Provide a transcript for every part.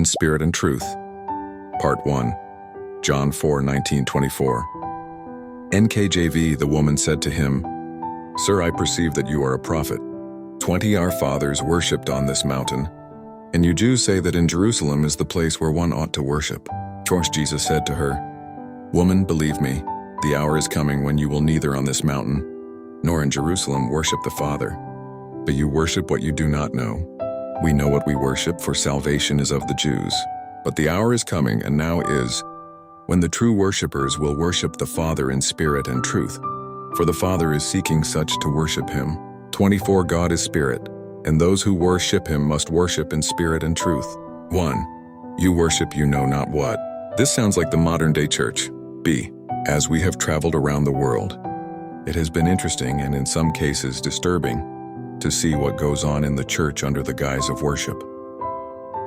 Spirit and Truth. Part 1. John 4:19-24. NKJV. The woman said to him, "Sir, I perceive that you are a prophet. 20 our fathers worshipped on this mountain, and you Jews say that in Jerusalem is the place where one ought to worship." Jesus said to her, "Woman, believe me, the hour is coming when you will neither on this mountain nor in Jerusalem worship the Father. But you worship what you do not know. We know what we worship, for salvation is of the Jews. But the hour is coming, and now is, when the true worshippers will worship the Father in spirit and truth. For the Father is seeking such to worship him. 24 God is spirit, and those who worship him must worship in spirit and truth. 1. You worship you know not what. This sounds like the modern-day church. B. As we have traveled around the world, it has been interesting and in some cases disturbing to see what goes on in the church under the guise of worship.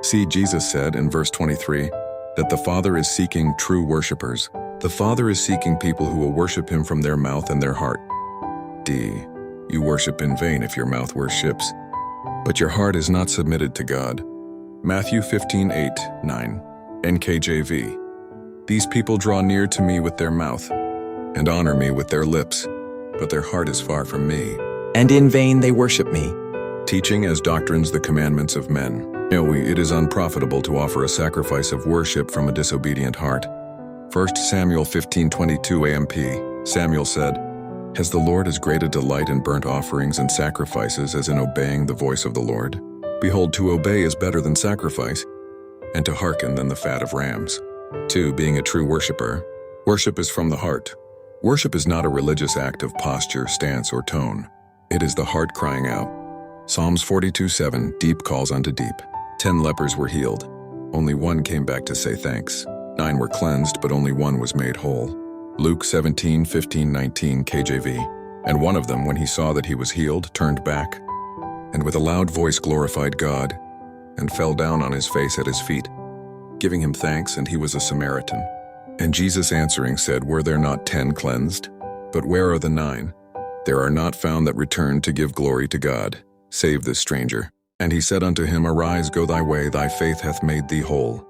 See, Jesus said in verse 23 that the Father is seeking true worshipers. The Father is seeking people who will worship him from their mouth and their heart. D. You worship in vain if your mouth worships, but your heart is not submitted to God. Matthew 15:8-9, NKJV. These people draw near to me with their mouth and honor me with their lips, but their heart is far from me. And in vain they worship me. Teaching as doctrines the commandments of men. It is unprofitable to offer a sacrifice of worship from a disobedient heart. 1 Samuel 15:22 AMP. Samuel said, "Has the Lord as great a delight in burnt offerings and sacrifices as in obeying the voice of the Lord? Behold, to obey is better than sacrifice, and to hearken than the fat of rams." 2. Being a true worshiper. Worship is from the heart. Worship is not a religious act of posture, stance, or tone. It is the heart crying out. Psalms 42:7, deep calls unto deep. 10 lepers were healed. Only one came back to say thanks. 9 were cleansed, but only one was made whole. Luke 17:15-19 KJV. And one of them, when he saw that he was healed, turned back, and with a loud voice glorified God, and fell down on his face at his feet, giving him thanks, and he was a Samaritan. And Jesus answering said, "Were there not 10 cleansed? But where are the 9? There are not found that returned to give glory to God, save this stranger." And he said unto him, "Arise, go thy way, thy faith hath made thee whole."